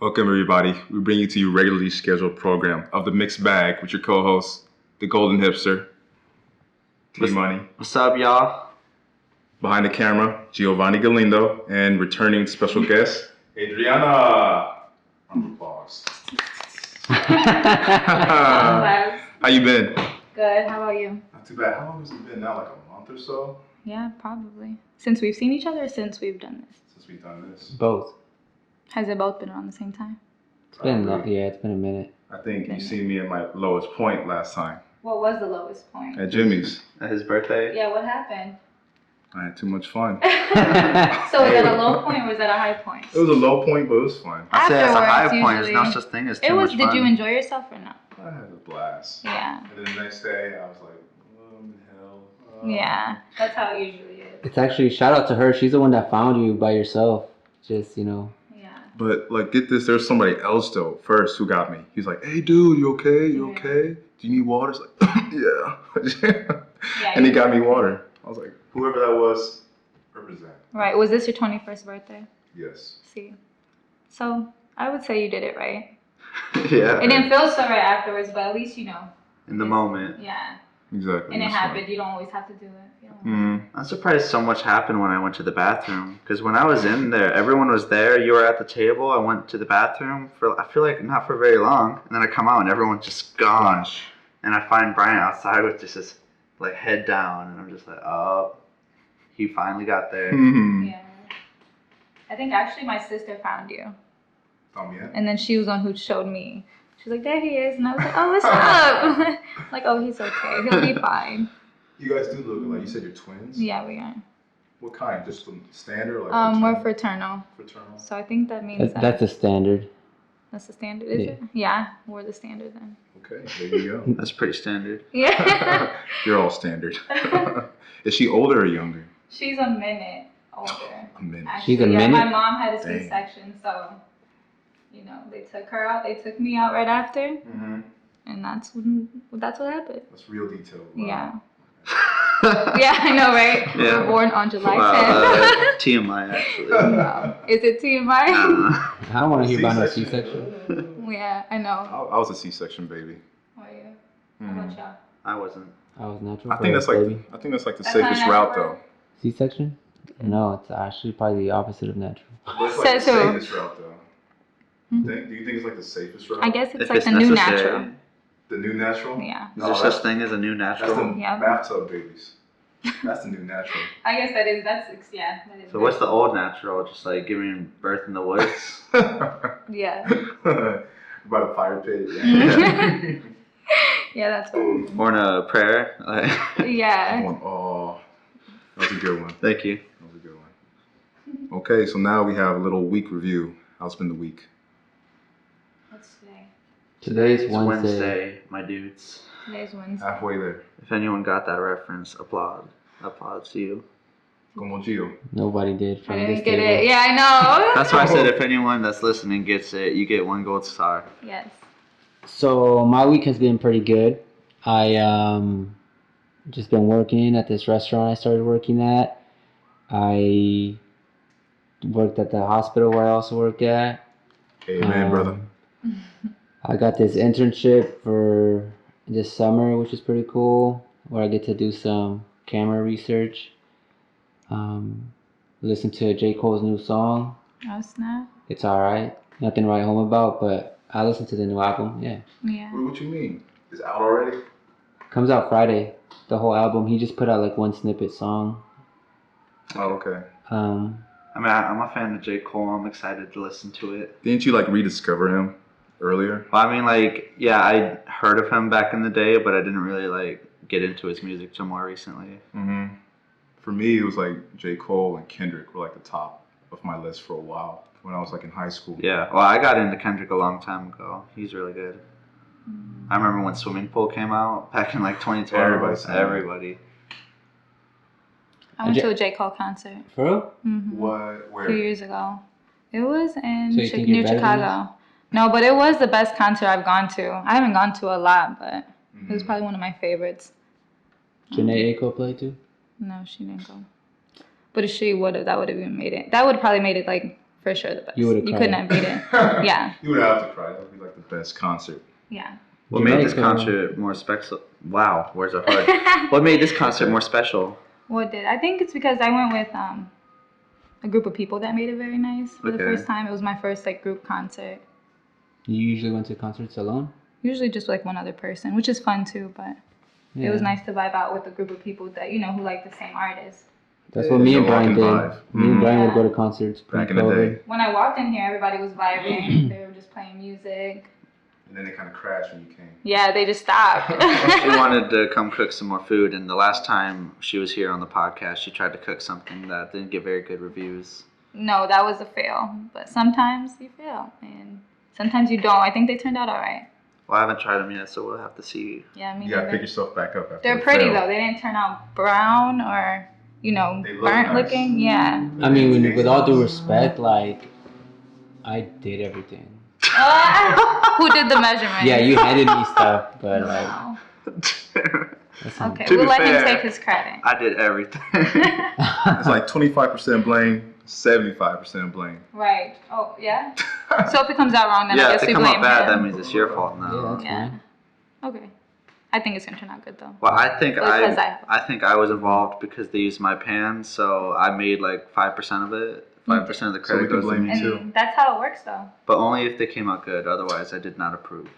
Welcome, everybody. We bring you to your regularly scheduled program of The Mixed Bag with your co-host, the Golden Hipster, T-Money. What's up, y'all? Behind the camera, Giovanni Galindo, and returning special guest, Adriana. Round of applause. How you been? Good. How about you? Not too bad. How long has it been now? Like a month or so? Yeah, probably. Since we've seen each other or since we've done this? Since we've done this. Both. Has it both been around the same time? It's been a minute. I think you seen me at my lowest point last time. What was the lowest point? At Jimmy's. At his birthday? Yeah, what happened? I had too much fun. So was that a low point or was that a high point? It was a low point, but it was fun. I say it's a high Afterwards, point. There's no usually. such thing as too much fun. Did you enjoy yourself or not? I had a blast. Yeah. And then the next day, I was like, oh, I'm in hell. Yeah, that's how it usually is. It's actually, shout out to her. She's the one that found you by yourself. Just, Yeah. But, like, get this. There's somebody else, though, first who got me. He's like, hey, dude, you okay? You okay? Do you need water? It's like, yeah. And he got me water. I was like, whoever that was, represent. Right. Was this your 21st birthday? Yes. See. So I would say you did it right. Yeah. It didn't feel so right afterwards, but at least you know. In the moment. Yeah. Exactly. And it happened. You don't always have to do it. You don't I'm surprised so much happened when I went to the bathroom. Because when I was in there, everyone was there. You were at the table. I went to the bathroom for, I feel like, not for very long. And then I come out and everyone's just gone. And I find Brian outside with just his, like, head down. And I'm just like, oh, he finally got there. Yeah. I think actually my sister found you. Yeah. And then she was the one who showed me. She's like, there he is. And I was like, oh, what's up? Like, oh, he's okay. He'll be fine. You guys do look like, you said you're twins? Yeah, we are. What kind? Just the standard? Or like We're fraternal. Fraternal? So I think that means that's a standard. That's the standard, is it? Yeah, we're the standard then. Okay, there you go. That's pretty standard. Yeah. You're all standard. Is she older or younger? She's a minute older. A minute. Actually, She's a minute? My mom had a Dang. C-section, so, you know, they took her out. They took me out right after. Mm-hmm. And that's what happened. That's real detail. Wow. Yeah. Yeah, I know, right? Yeah. We were born on July 10th. TMI, actually. No. Is it TMI? I don't want to hear about no C-section. C-section. Yeah, I know. I was a C-section baby. How are you? How about y'all? I wasn't. I was natural. I think that's baby. like the That's safest not route natural? though. C-section? No, it's actually probably the opposite of natural. But it's like Says the who? safest route though. Do you think it's like the safest route? I guess it's If like it's the new necessary. natural. The new natural? Yeah. Is there such thing as a new That's natural? the Yeah. bathtub babies. That's the new natural. I guess that is, that is. So what's the old natural? Just like giving birth in the woods? Yeah. By the fire pit. Yeah. Yeah, that's what. Or in a prayer? Yeah. Oh, that was a good one. Thank you. That was a good one. Okay, so now we have a little week review. How's been the week? What's today? Today's It's Wednesday. my dudes. Today's Wednesday. Halfway there. If anyone got that reference, applaud. Applaud to you. Como Gio. Nobody did I from didn't this get table. it. Yeah, I know. That's why I said if anyone that's listening gets it, you get 1 gold star. Yes. So my week has been pretty good. I just been working at this restaurant I started working at. I worked at the hospital where I also work at. Amen, brother. I got this internship for this summer, which is pretty cool, where I get to do some camera research. Listen to J. Cole's new song. Oh, snap. It's alright. Nothing to write home about, but I listened to the new album. Yeah. Yeah. What you mean? It's out already? Comes out Friday. The whole album. He just put out like one snippet song. Oh, okay. I mean, I'm a fan of J. Cole. I'm excited to listen to it. Didn't you like rediscover him earlier? Well, I mean, like, yeah, I heard of him back in the day, but I didn't really, like, get into his music till more recently. Mm-hmm. For me, it was like J. Cole and Kendrick were like the top of my list for a while when I was like in high school. Yeah, well, I got into Kendrick a long time ago. He's really good. I remember when Swimming Pool came out back in, like, 2012. Everybody. I went to a J. Cole concert. For real? Mm-hmm. What? A Where? few years ago. It was in So you think you're near better than Chicago. No, but it was the best concert I've gone to. I haven't gone to a lot, but it was probably one of my favorites. Janae Aiko played too? No, she didn't go. But if she would have, that would have even made it. That would have probably made it like for sure the best. You would've You cried. could not beat it. Yeah. You would have to cry. That would be like the best concert. Yeah. What made this Jamaica. concert more special? Wow, words are hard. What made this concert more special? What did? I think it's because I went with a group of people that made it very nice for the Okay. first time. It was my first like group concert. You usually went to concerts alone? Usually just like one other person, which is fun too, but it was nice to vibe out with a group of people that who like the same artist. That's what me and Y'all Brian can did. vibe. Me and Brian would Yeah. go to concerts Back in the pre-COVID. day. When I walked in here, everybody was vibing. They were just playing music. And then it kind of crashed when you came. Yeah, they just stopped. She wanted to come cook some more food, and the last time she was here on the podcast, she tried to cook something that didn't get very good reviews. No, that was a fail. But sometimes you fail, and sometimes you don't. I think they turned out all right. Well, I haven't tried them yet, so we'll have to see. Yeah, me You gotta neither. pick yourself back up after They're the pretty fail. though. They didn't turn out brown or They look burnt nice. looking. Yeah. I mean, with all due respect, like, I did everything. Who did the measurement? Yeah, you handed me stuff, but like, No. that's not- Okay, To we'll be let him fair, take his credit. I did everything. It's like 25% blame, 75% blame. Right. Oh, yeah? So if it comes out wrong, then I Yeah, guess if we they come blame out bad, him. that means it's your fault Yeah, now. that's Yeah. fine. Okay. I think it's going to turn out good, though. Well, I think Because I think I was involved because they used my pan, so I made like 5% of it. 5% of the So we credit can goes to blame me. you too. And that's how it works, though. But only if they came out good. Otherwise, I did not approve.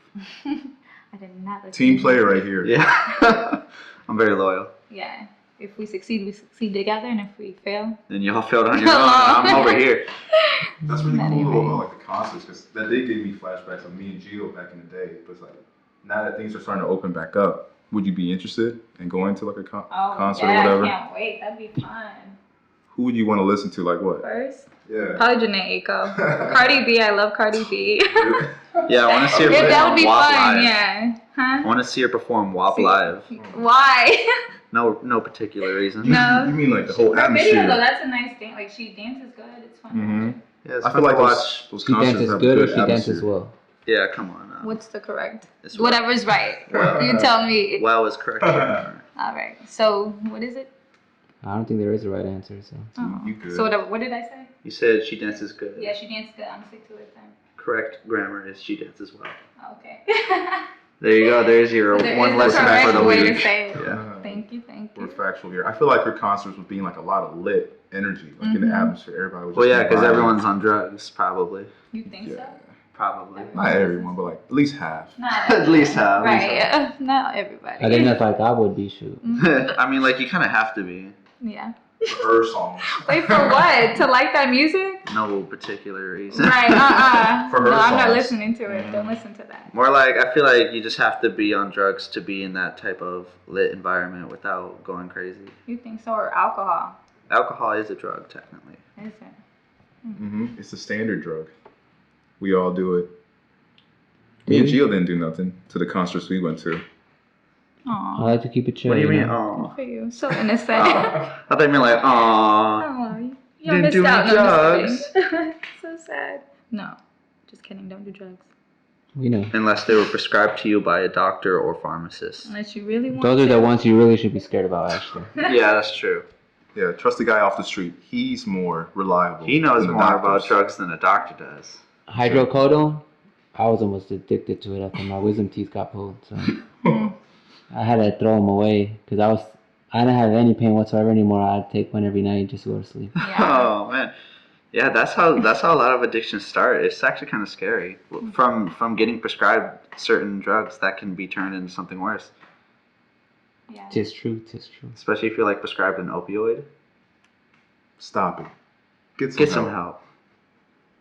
I did not listen. Team player right here. Yeah, I'm very loyal. Yeah. If we succeed together, and if we fail. And y'all failed on your own. And I'm over here. That's really Not cool even. though, about like the concerts, because that did give me flashbacks of me and Gio back in the day. But it's like, now that things are starting to open back up, would you be interested in going to like a Oh, concert yeah, or whatever? I can't wait. That'd be fun. Who would you want to listen to? Like what? First, Yeah. probably Janae Aiko. Cardi B, I love Cardi B. Yeah, I want to see her Yeah, that perform would be WAP fun, live. yeah. I Huh? want to see her perform WAP live. Why? No particular reason. No. You mean like the whole Her video, though, atmosphere? that's a nice dance. Like, she dances good. It's fun. Mhm. Yeah, it's I fun feel like to watch. those She concerts dances have good a or good she dances atmosphere. well? Yeah, come on now. What's the correct? It's well. Whatever's right. Well. You tell me. Well is correct. All right. So, what is it? I don't think there is a right answer, so. Oh. You good. So, what did I say? You said she dances good. Yeah, she dances good. I'm stick to it then. Correct grammar is she dances well. Oh, okay. There you go. There's your So there one is a lesson correct for the way week. to say it. Yeah. Thank you. We're factual here. I feel like her concerts was being like a lot of lit energy, like in the Mhm. atmosphere. Everybody was. Well, just yeah, because vibing. everyone's on drugs, probably. You think Yeah. so? Probably. Not everyone, but like at least half. Not At least half. Right. Yeah. Not everybody. I think that's like I would be, shoot. I mean, like, you kind of have to be. Yeah. For her songs. Wait, for what? To like that music? No particular reason. Right. For her No, I'm not songs. listening to it. Don't listen to that. More like, I feel like you just have to be on drugs to be in that type of lit environment without going crazy. You think so? Or alcohol? Alcohol is a drug, technically. Is it? Mm-hmm. It's a standard drug. We all do it. Me and Mhm. Gio didn't do nothing to the concerts we went to. I Aw. like to keep it chill. What do you mean? know? Oh. Good for you. So innocent. I thought you meant like, aww. Aw, you Didn't missed do out. any No, I'm drugs. just kidding. So sad. No. Just kidding. Don't do drugs. We know. Unless they were prescribed to you by a doctor or pharmacist. Unless you really want Those are to. the ones you really should be scared about, actually. Yeah, that's true. Yeah, trust the guy off the street. He's more reliable. He knows than the more about doctors. drugs than a doctor does. Hydrocodone, I was almost addicted to it after my wisdom teeth got pulled. So I had to throw them away because I didn't have any pain whatsoever anymore. I'd take one every night just to go to sleep. Yeah. Oh man, yeah, that's how a lot of addictions start. It's actually kind of scary. From getting prescribed certain drugs that can be turned into something worse. Yeah. Tis true, tis true. Especially if you're like prescribed an opioid. Stop it. Get some help.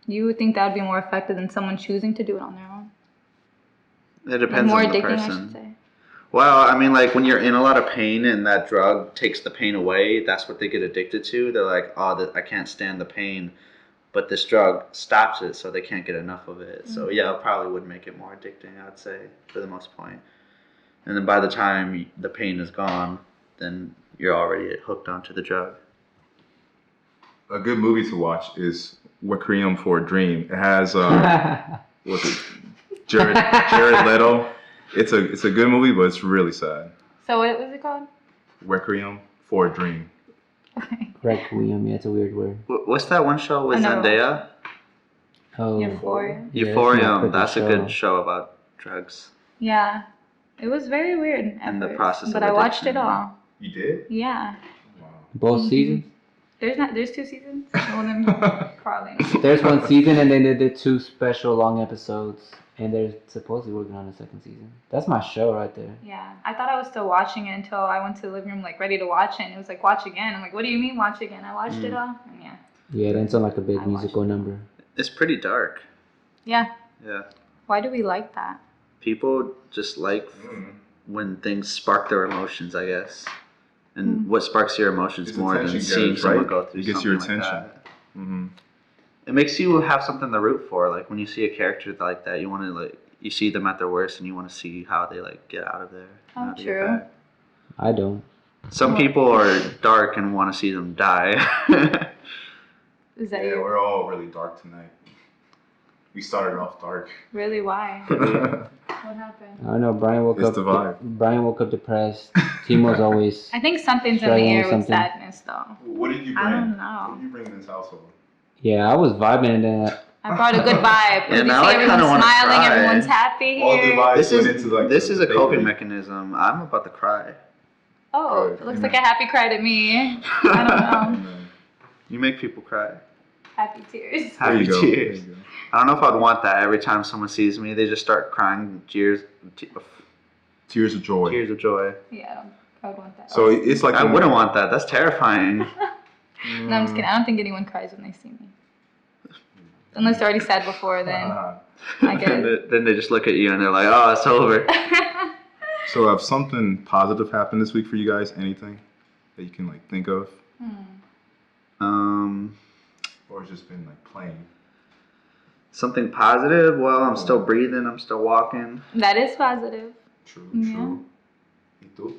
You would think that would be more effective than someone choosing to do it on their own? It Like depends more on the addicting, I should person. say. Well, I mean, like when you're in a lot of pain and that drug takes the pain away, that's what they get addicted to. They're like, oh, I can't stand the pain, but this drug stops it, so they can't get enough of it. So yeah, it probably would make it more addicting, I'd say, for the most point. And then by the time the pain is gone, then you're already hooked onto the drug. A good movie to watch is Requiem for a Dream. It has what's it? Jared Leto. It's a good movie, but it's really sad. So what was it called? Requiem for a Dream. Okay. Requiem, yeah, it's a weird word. What's that one show with I know. Zendaya? Oh, Euphoria. yeah, Euphoria, that's my that's a favorite good show about drugs Yeah. It was very weird at and the first, process of but I watched it addiction. all. You did? Yeah. Wow. Both seasons. There's 2 seasons. Well, then probably. There's one season, and then they did 2 special long episodes, and they're supposedly working on a second season. That's my show right there. Yeah, I thought I was still watching it until I went to the living room, like ready to watch it, and it was like watch again. I'm like, what do you mean watch again? I watched it all. And yeah. Yeah, it ends on like a big I musical watched it. number. It's pretty dark. Yeah. Yeah. Why do we like that? People just like when things spark their emotions, I guess. And Mm. what sparks your emotions It's more than attention seeing getters, someone right? go through It gets something your like attention. that. Mm-hmm. It makes you have something to root for. Like when you see a character like that, you want to like you see them at their worst, and you want to see how they like get out of there. Oh, how they get true. back. I don't. Some What? people are dark and want to see them die. Is that Yeah, your we're all really dark tonight. We started off dark. really why? What happened? I don't know. Brian woke It's up. the vibe. Brian woke up depressed. Timo's always. I think something's in the Struggling air with with something. sadness, though. What did you bring? I don't know. What did you bring in this household? Yeah, I was vibing and then I brought a good vibe. Yeah, You now see I kinda everyone's wanna smiling, cry. everyone's happy All the here. vibes this went is into like this the is a coping bakery. mechanism. I'm about to cry. Oh, Good. it looks Amen. like a happy cry to me. I don't know. Amen. You make people cry. Happy tears. There Happy you go. tears. There you go. I don't know if I'd want that every time someone sees me. They just start crying tears Tears of joy. of joy. Yeah, I would want that. So it's like I wouldn't want that. That's terrifying. No, I'm just kidding. I don't think anyone cries when they see me. Unless they're already sad before, then I get it. Then they just look at you and they're like, "Oh, it's over." So have something positive happened this week for you guys? Anything that you can like think of, or it's just been like plain? Something positive. Well, I'm still breathing. I'm still walking. That is positive. True. Yeah. True. ¿Y tú?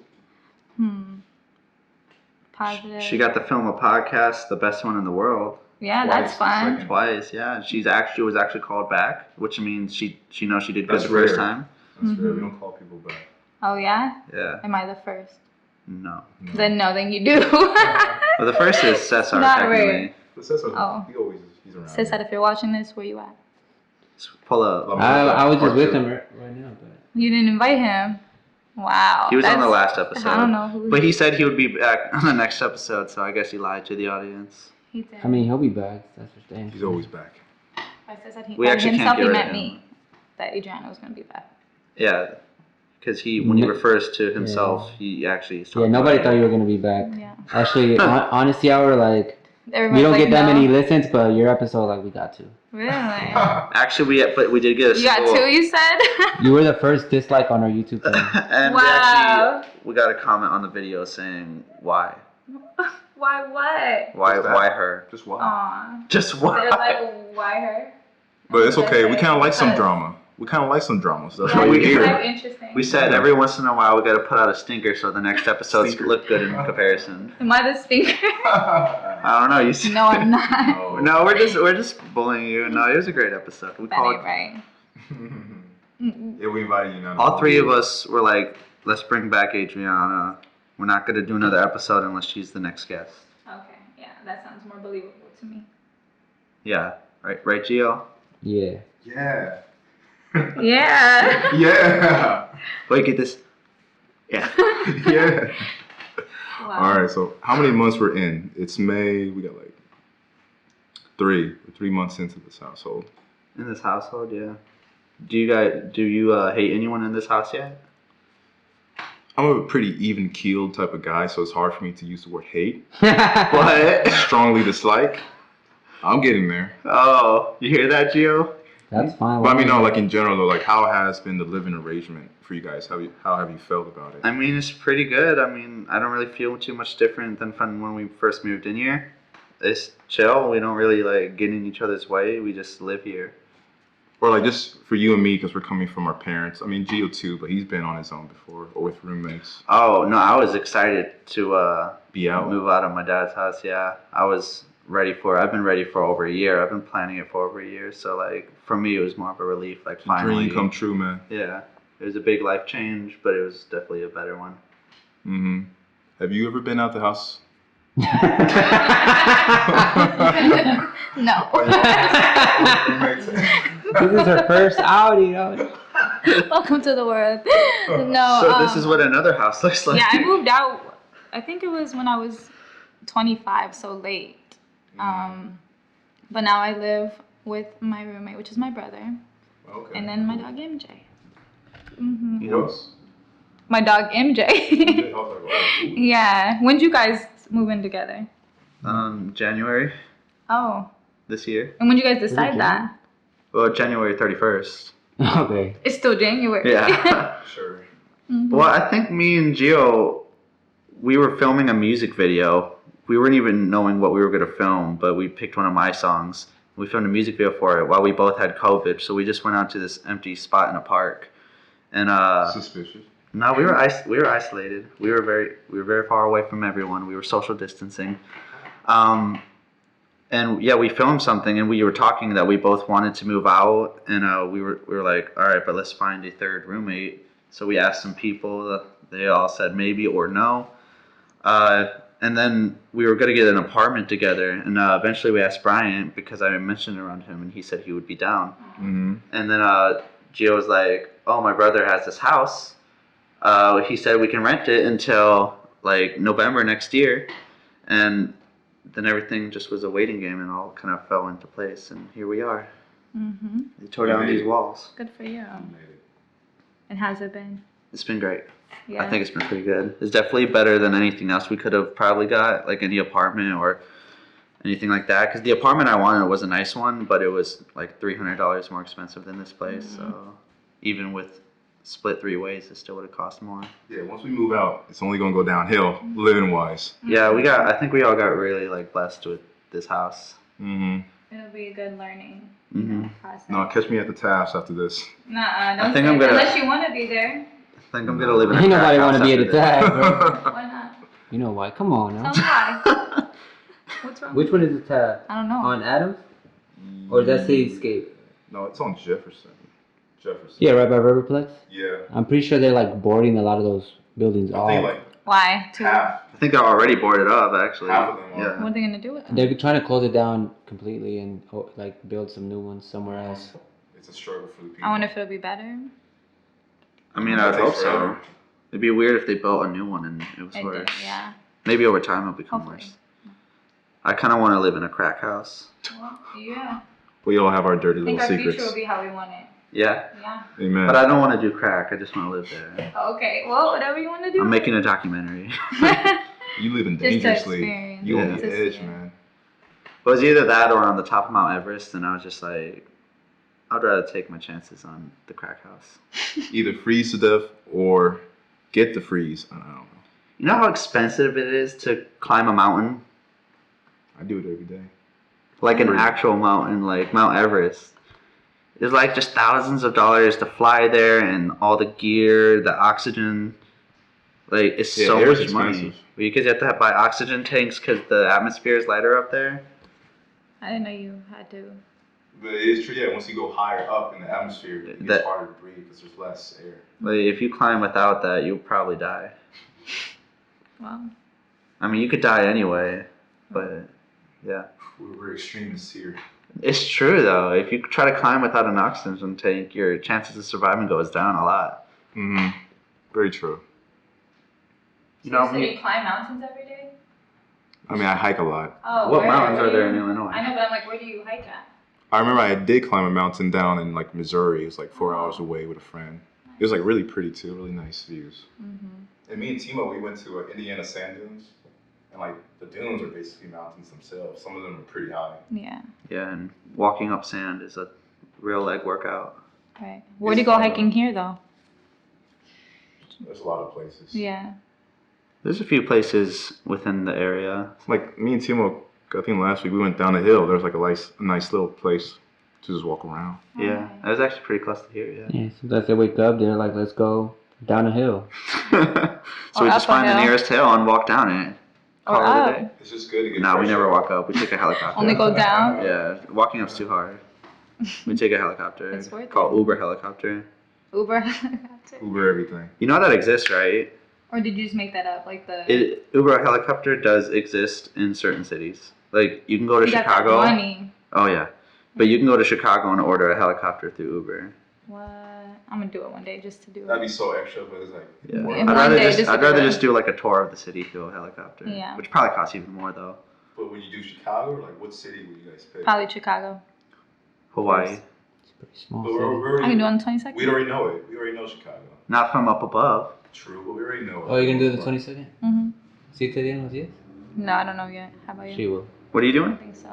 Positive. She got to film a podcast, the best one in the world. Yeah, Twice, that's fun. second. Twice, yeah. She was actually called back, which means she knows she did good That's the first rare. time. That's rare. We don't call people back. Oh yeah? Yeah. Am I the first? No. No. Then you do. Well, the first is Cesar. Not technically. rare. But Cesar, Oh. he's around. Sis said, if you're watching this, where you at? Let's pull up. I was just Part with two. him right now, but You didn't invite him. Wow. He was on the that's- last episode. I don't know who. But he said he would be back on the next episode, so I guess he lied to the audience. He did. I mean he'll be back. That's for damn. He's always back. I said he We actually himself. can't get He rid meant of him. me. That Adriana was gonna be back. Yeah, because when he No- refers to himself, he actually is Yeah, talking nobody about thought you. you were gonna be back. Yeah. Actually, honestly, hour like Everybody's we don't like, get that no. many listens, but your episode like we got to. Really? Actually, we did get a You got single, 2, you said? You were the first dislike on our YouTube channel. and Wow. we got a comment on the video saying why Why what? why her, Just why? Aw. just why. They're like, why her? But it's okay. We kind of like some Because- drama. We kind of like some drama. So that's Yeah, why we we do. here. That's interesting. We said every once in a while we got to put out a stinker so the next episodes Stinker. look good in comparison. Am I the speaker? I don't know. You see? No, I'm not. No, we're just bullying you. No, it was a great episode. We That called. ain't right. Mm-mm. Yeah, we invited you now. All 3 of us were like, let's bring back Adriana. We're not gonna do another episode unless she's the next guest. Okay, yeah, that sounds more believable to me. Yeah, right, Gio. Yeah. Yeah. Yeah. Yeah. Wait, get this. Yeah. Yeah. Wow. All right. So how many months we're in? It's May. We got like 3 months into this household. In this household, yeah. Do you hate anyone in this house yet? I'm a pretty even keeled type of guy, so it's hard for me to use the word hate. What? Strongly dislike. I'm getting there. Oh, you hear that, Gio? That's fine. But I mean, no, like in general, though, like how has been the living arrangement for you guys? How have you felt about it? I mean, it's pretty good. I mean, I don't really feel too much different than from when we first moved in here. It's chill. We don't really like get in each other's way. We just live here. Or like just for you and me, because we're coming from our parents. I mean, Gio too, but he's been on his own before, or with roommates. Oh no, I was excited to Be out. move out of my dad's house. Yeah, I was ready for it. I've been ready for over a year. I've been planning it for over a year. So like for me, it was more of a relief. Like finally, Dream come true, man. Yeah, it was a big life change, but it was definitely a better one. Mm-hmm. Have you ever been out the house No. This is her first outing. Welcome to the world. No. So this is what another house looks like. Yeah, I moved out. I think it was when I was 25, so late. But now I live with my roommate, which is my brother, Okay. and then my dog MJ. Mm-hmm. You know, What else? My dog MJ. Yeah. When did you guys move in together? January Oh. this year. And when did you guys decide that? Well, January 31st. Okay. It's still January. Yeah. Sure. Mhm. Well, I think me and Gio, we were filming a music video. We weren't even knowing what we were going to film, but we picked one of my songs. We filmed a music video for it while we both had COVID. So we just went out to this empty spot in a park. And Suspicious. no, we were isolated. We were very far away from everyone. We were social distancing. And yeah, we filmed something, and we were talking that we both wanted to move out, and we were like, all right, but let's find a third roommate. So we asked some people. They all said maybe or no. And then we were going to get an apartment together, and eventually we asked Brian because I mentioned it around him, and he said he would be down. Mm-hmm. And then Gio was like, oh, my brother has this house. He said we can rent it until like November next year. And then everything just was a waiting game and all kind of fell into place. And here we are. Mm-hmm. They tore down these walls. Good for you. And how's it been? It's been great. Yeah. I think it's been pretty good. It's definitely better than anything else we could have probably got, like any apartment or anything like that. Because the apartment I wanted was a nice one, but it was like $300 more expensive than this place. Mm-hmm. So even with split 3 ways, it still would have cost more. Yeah, once we move out, it's only gonna go downhill, living wise. Yeah, I think we all got really like blessed with this house. Mm-hmm. It'll be a good learning Mhm. process. No, catch me at the taps after this. Nuh-uh, I think I'm gonna- unless you want to be there. I think I'm gonna live in a Ain't crack nobody house want to be at after the this. tag, bro. Why not? You know why? Come on now. Tell me why. What's wrong? Which one is the tab? I don't know. On Adams? Or does that say Escape? No, it's on Jefferson. Yeah, right by Riverplex. Yeah. I'm pretty sure they're like boarding a lot of those buildings I off. think like Why? Too. half I think they're already boarded up actually. Half of them are. Yeah. What are they gonna do with them? They're trying to close it down completely and like build some new ones somewhere else. it's a struggle for the people. I wonder if it'll be better. I mean, I would It'll hope take so. forever. It'd be weird if they built a new one and it was It worse. did, yeah. Maybe over time it'll become Hopefully. worse. I kind of want to live in a crack house. Well, yeah. We all have our dirty I think little our secrets. future will be how we want it. Yeah, Yeah. Amen. but I don't want to do crack. I just want to live there. Okay. Well, whatever you want to do. I'm making a documentary. You living Just to dangerously. experience. You on Yeah. the To edge, see it. man. It was either that or on the top of Mount Everest, and I was just like, I'd rather take my chances on the crack house. Either freeze to death or get the freeze. I don't know. You know how expensive it is to climb a mountain? I do it every day. Like an Really? actual mountain, like Mount Everest. It's like just thousands of dollars to fly there and all the gear, the oxygen. Like, it's Yeah, so air's much money. expensive. Because you have to buy oxygen tanks because the atmosphere is lighter up there. I didn't know you had to. But it is true, yeah. Once you go higher up in the atmosphere, it gets That- harder to breathe because there's less air. Like, if you climb without that, you'll probably die. Well, I mean, you could die anyway, but yeah. We're extremists here. It's true though. If you try to climb without an oxygen tank, your chances of surviving goes down a lot. Mm-hmm. Very true. You know, so you climb mountains every day? I mean, I hike a lot. Oh, what where? mountains Where are do there you- in Illinois? I know, but I'm like, where do you hike at? I remember I did climb a mountain down in like Missouri. It's like 4 hours away with a friend. It was like really pretty too, really nice views. Mm-hmm. And me and Timo, we went to Indiana sand dunes, and like the dunes are basically mountains themselves. Some of them are pretty high. Yeah. Yeah, and walking up sand is a real leg workout. Right. Where do you go hiking here, though? There's a lot of places. Yeah. There's a few places within the area. Like me and Timo, I think last week we went down a hill. There's like a nice little place to just walk around. Yeah, that was actually pretty close to here. Yeah. Yeah, sometimes they wake up, they're like, let's go down a hill. So we Or just up a find the hill. nearest hill and walk down it. Or Call it a up. day. It's just good to get. No, we fresh never air. walk up. We take a helicopter. Only go down? Yeah, walking up's too hard. We take a helicopter. It's worth called it. Uber helicopter. Uber. Uber everything. You know that exists, right? Or did you just make that up? Like the Uber helicopter does exist in certain cities. Like you can go to you got that Chicago. money. Oh yeah, but you can go to Chicago and order a helicopter through Uber. What? I'm gonna do it one day just to do it. That'd be so extra, but it's like. Yeah, Yeah, I'd one rather day just just to I'd do rather it. just do like a tour of the city through a helicopter. Yeah. Which probably costs even more though. But when you do Chicago, like what city would you guys pick? Probably Chicago. Hawaii. It's a pretty small But city. I can do it on the 22nd. we already know it. We already know Chicago. Not from up above. True, but we already know it. Oh, you're gonna do it the 22nd? Mm-hmm. ¿Sí te dieron los días? No, I don't know yet. How about you? She will. What are you I doing? don't think so.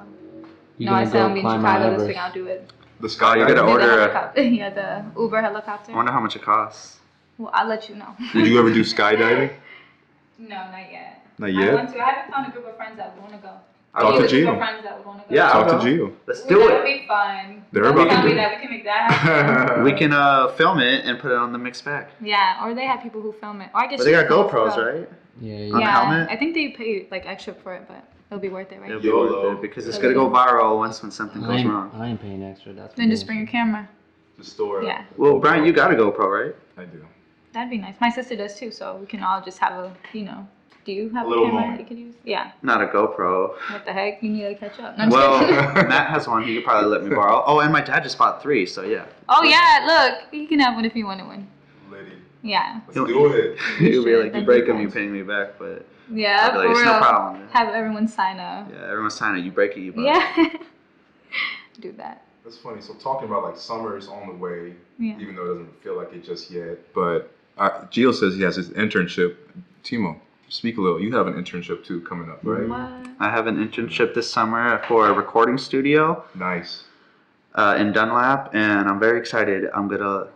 You're No, I gonna said I'll go be in climb Mount Chicago this Everest. week. I'll do it. The sky. you gotta Do the order a- helicopter. Yeah, the Uber helicopter. I wonder how much it costs. Well, I'll let you know. Did you ever do skydiving? No, not yet. Not I yet. want to. I haven't found a group of friends that would want to go. Talk You to with a group Gio. of friends that would want to go. Yeah, Talk I'll to go. Gio. Let's Ooh, do that it. would be fun. They're Don't about to tell me do it. that we can make that happen. We can film it and put it on the mixed bag. Yeah, or they have people who film it. Or I guess But they you got can GoPros, go. right? Yeah, On the Yeah, helmet? I think they pay like extra for it, but it'll be worth it, right? It'll be YOLO. worth it because it's gonna go viral once when something goes wrong. I ain't paying extra. That's Then just bring your camera. The store. Yeah, Well, Brian, you got a GoPro, right? I do. that'd be nice. My sister does too, so we can all just have a, do you have A a, little camera moment. you could use? Yeah. Not a GoPro. What the heck? You need to catch up. No, I'm Well, just kidding. Matt has one. He could probably let me borrow. Oh, and my dad just bought 3, so yeah. Oh yeah, look, you can have one if you want one. Lady. Yeah. Let's do it. He'll be should. like, you That'd break be them, you fun. pay me back, but Yeah, I'll be like, for it's real. no problem. Have everyone sign up. Yeah, everyone's signing it. You break it, you buy it. Yeah. Do that. That's funny. So talking about like summer is on the way, Yeah. even though it doesn't feel like it just yet. But Gio says he has his internship. Timo, speak a little. You have an internship too coming up, right? What? I have an internship this summer for a recording studio Nice. in Dunlap, and I'm very excited. I'm going to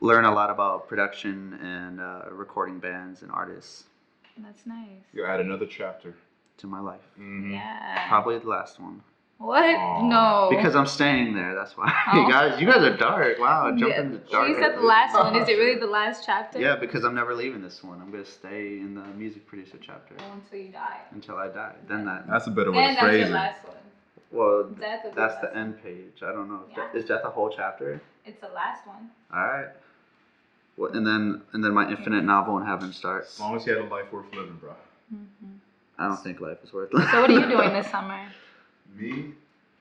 learn a lot about production and recording bands and artists That's nice. You add another chapter. to my life. Mm-hmm. Yeah. Probably the last one. What? Aw. No. Because I'm staying there, that's why. Oh. you guys are dark. Wow, jump Yeah. into dark. You said the last one. Is it really the last chapter? Yeah, because I'm never leaving this one. I'm going to stay in the music producer chapter Well, until you die. until I die. Then that. That's a better way Then to that's phrase the it. last one. Well, That's the that's last the one. end page. I don't know. Yeah. Is that the whole chapter? It's the last one. All right. Well, and then my infinite novel in heaven As starts. long as you had a life worth living, bro. Mm-hmm. I don't think life is worth it. So what are you doing this summer? Me,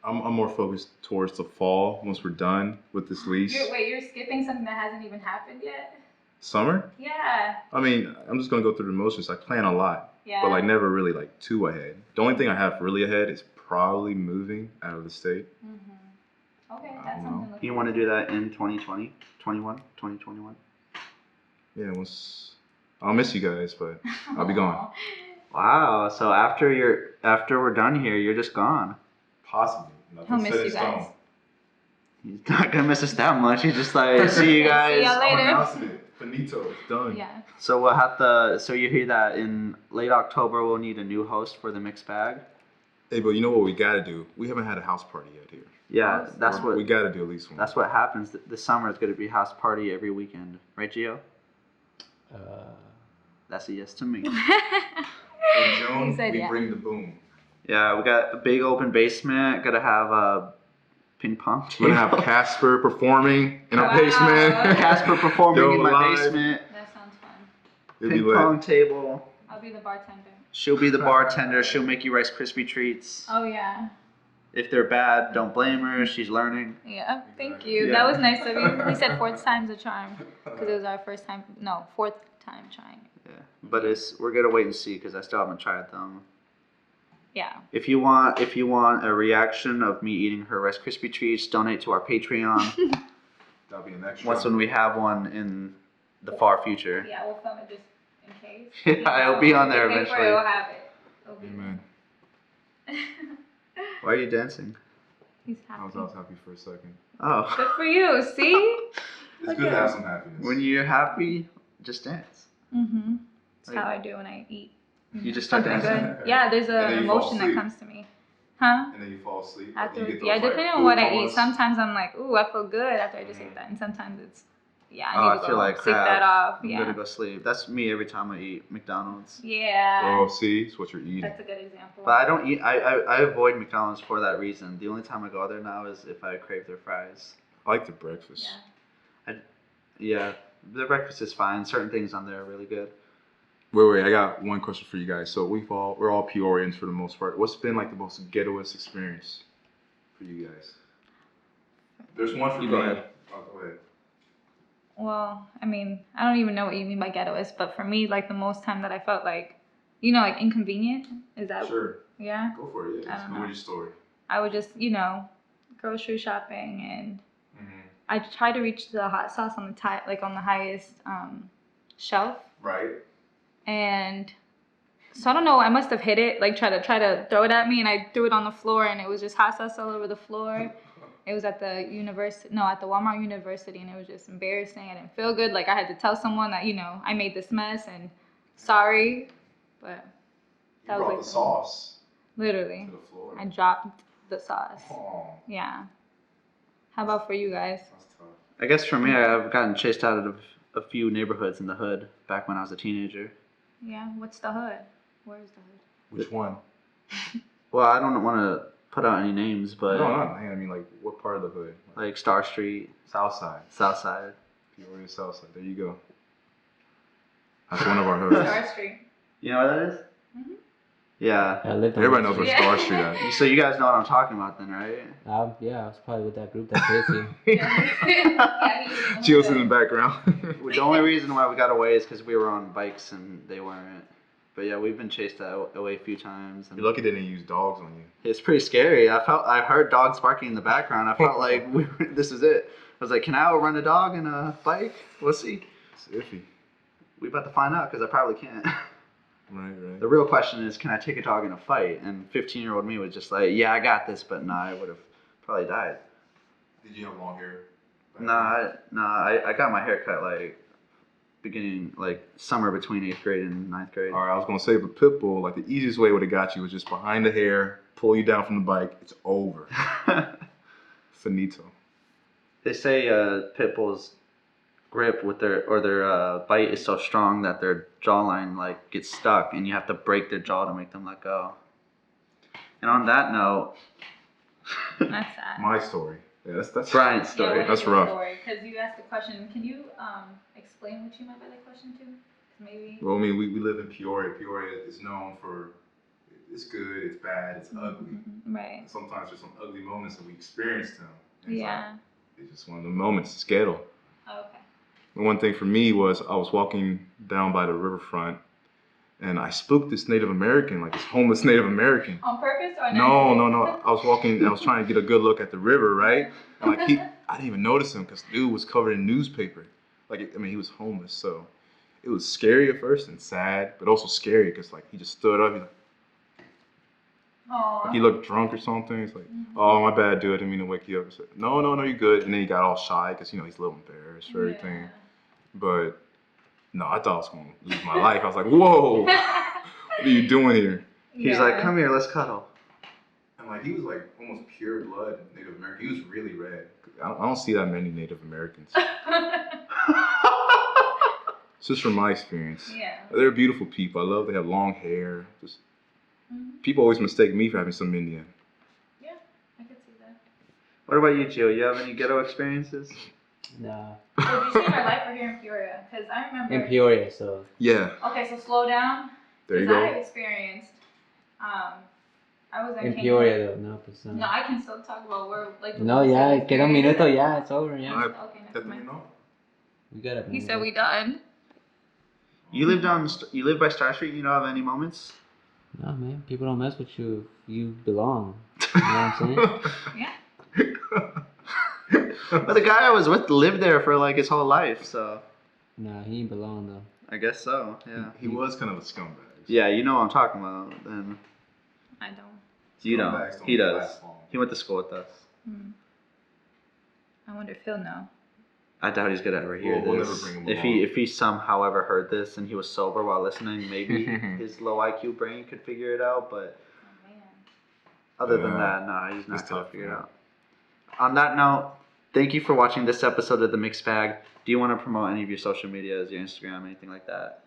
I'm more focused towards the fall once we're done with this lease. You're skipping something that hasn't even happened yet? Summer? Yeah. I mean, I'm just gonna go through the motions. I plan a lot, Yeah. but like never really like too ahead. The only thing I have really ahead is probably moving out of the state. Mm-hmm. Okay, I that's don't something to look You want to forward do that in 2020, 2021? Yeah, once I'll miss you guys, but I'll be gone. Wow. So after we're done here, you're just gone. Possibly. He'll Nothing miss set in you guys. stone. He's not gonna miss us that much. He's just like, see you guys. See ya I'm later. announcing it. Finito. It's done. Yeah. So we'll have to. So you hear that in late October we'll need a new host for the mixed bag. Hey, but you know what we gotta do? We haven't had a house party yet here. Yeah, that's We what. gotta do at least one. That's what happens. This summer is gonna be house party every weekend, right, Gio? That's a yes to me. In June, He said we yeah. bring the boom. Yeah, we got a big open basement. Gonna have a ping pong. We're gonna have Casper performing in our Wow. basement. Casper performing Yo, in my live. basement. That sounds fun. It'll be Ping lit. pong table. I'll be the bartender. She'll be the bartender. She'll make you Rice Krispie treats. Oh yeah. If they're bad, don't blame her. She's learning. Yeah. Thank you. Yeah. That was nice of you. He said fourth time's a charm because it was our fourth time trying it. Yeah, but we're gonna wait and see because I still haven't tried them. Yeah. If you want a reaction of me eating her Rice Krispie treats, donate to our Patreon. That'll be an extra. Once when we have one in the far future. Yeah, we'll film it just in case. Yeah, it'll be on there Pay for eventually. it, we'll have it. It'll be Amen. Why are you dancing? He's I happy. was happy for a second. Oh, Good for you. See? It's Look good to at have him. some happiness. when you're happy, just dance. Mm-hmm. That's Like- how I do when I eat. You just start Something dancing. good. Yeah, there's And then an you fall emotion that asleep. comes to me. Huh? And then you fall asleep. After, you get those, yeah, like, depending on food what I eat. comas. Sometimes I'm like, ooh, I feel good after I just ate that. And sometimes it's, yeah, Oh, I need to feel go like sleep crap. that off. I'm Yeah. gonna go sleep. That's me every time I eat McDonald's. Yeah. Oh, see, it's what you're eating. That's a good example. But I don't eat. I avoid McDonald's for that reason. The only time I go there now is if I crave their fries. I like the breakfast. Yeah. Yeah, their breakfast is fine. Certain things on there are really good. Wait, I got one question for you guys. So we're all Peorians for the most part. What's been like the most ghettoest experience for you guys? There's one for You me. go ahead. Oh, go ahead. Well, I mean, I don't even know what you mean by ghettoist, but for me, like the most time that I felt like, you know, like inconvenient, is that? Sure. Yeah. Go for it. Yeah. I Just don't go know. with your story. I would just, you know, grocery shopping, and I try to reach the hot sauce on the highest shelf, Right. and so I don't know. I must have hit it, like try to throw it at me, and I threw it on the floor, and it was just hot sauce all over the floor. It was at the at the Walmart University, and it was just embarrassing. I didn't feel good. Like I had to tell someone that, you know, I made this mess and sorry, but that was like the sauce literally. to the floor. I dropped the sauce. Oh, Yeah. How about for you guys? that's tough. I guess for me, I've gotten chased out of a few neighborhoods in the hood back when I was a teenager. Yeah. What's the hood? Where's the hood? Which one? Well, I don't want to put out any names, but No, not man. I mean, like, what part of the hood? like Star Street, South Side. South Side. Peoria South Side. There you go. That's one of our hoods. Star Street. You know where that is? Mhm. Yeah. I lived on Everybody that knows where Yeah. Star Street at. So you guys know what I'm talking about then, right? Yeah, I was probably with that group that chased you. Yeah. Jill's in the background. The only reason why we got away is because we were on bikes and they weren't. But yeah, we've been chased away a few times. And You're lucky they didn't use dogs on you. it's pretty scary. I heard dogs barking in the background. I felt like this is it. I was like, can I outrun a dog in a bike? We'll see. It's iffy. We about to find out because I probably can't. Right. The real question is, can I take a dog in a fight? And 15-year-old me was just like, yeah, I got this, but nah, I would have probably died. Did you have long hair? I got my hair cut like beginning, like summer between 8th grade and 9th grade. All right, I was gonna say, but pit bull, like the easiest way would have got you was just behind the hair, pull you down from the bike. It's over. Finito. They say pit bulls grip with their bite is so strong that their jawline like gets stuck, and you have to break their jaw to make them let go. And on that note, That's sad. My story. Yeah, that's Brian's story. Yeah, That's rough. Because you asked the question. Can you explain what you meant by that question too? 'Cause maybe. Well, I mean, we live in Peoria. Peoria is known for it's good, it's bad, it's ugly. Right. And sometimes there's some ugly moments that we experienced them. And Yeah. It's just one of the moments. It's ghetto. Oh, okay. The one thing for me was I was walking down by the riverfront, and I spooked this Native American, like this homeless Native American. On purpose or No. I was walking. I was trying to get a good look at the river, right? And like I didn't even notice him because dude was covered in newspaper. Like I mean, he was homeless, so it was scary at first and sad, but also scary because like he just stood up. Aww. He looked drunk or something. He's like, "Oh, my bad, dude. I didn't mean to wake you up." I said, "No, you're good." And then he got all shy because he's a little embarrassed for everything. But no, I thought I was gonna lose my life. I was like, "Whoa, what are you doing here?" He's like, come here, let's cuddle. And like he was like almost pure blood Native American. He was really red. I don't see that many Native Americans. It's just from my experience. Yeah. They're beautiful people. I love they have long hair. Just people always mistake me for having some Indian. Yeah, I could see that. What about you, Jill? You have any ghetto experiences? No. So did you say my life or here in Peoria? Because I remember. In Peoria, so. Yeah. Okay, so slow down. There you 'Cause go. I experienced. I was In Peoria, though, no, pues, No, I can still talk about where like. No, ya, queda un minuto, ya, it's over, yeah. Okay, never mind. We got it. He said we done. You live by Star Street. You don't have any moments? No, man, people don't mess with you if you belong. You know what I'm saying? Yeah. But the guy I was with lived there for like his whole life, so Nah, he ain't belong, though. I guess so. Yeah. He was kind of a scumbag. Yeah, you know what I'm talking about. Then I don't. you don't. Scumbags don't He does. last long. He went to school with us. I wonder if he'll know. I doubt he's gonna ever hear We'll this. never bring him If he somehow ever heard this and he was sober while listening, maybe his low IQ brain could figure it out. But Oh man. other than Yeah. that, nah, he's not It's gonna tough, figure it yeah. out. On that note, thank you for watching this episode of The Mixed Bag. Do you want to promote any of your social medias, your Instagram, anything like that?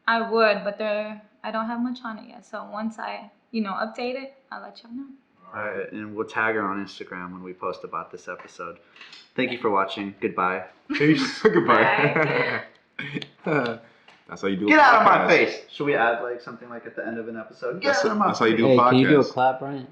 I would, but I don't have much on it yet. So once I, update it, I'll let y'all know. All right, and we'll tag her on Instagram when we post about this episode. Thank you for watching. Goodbye. Peace. Goodbye. That's how you do. Get a out of my podcast. face. Should we add like something like at the end of an episode? Get out of my That's how you face. do a Hey, can you do a podcast. clap, Brian?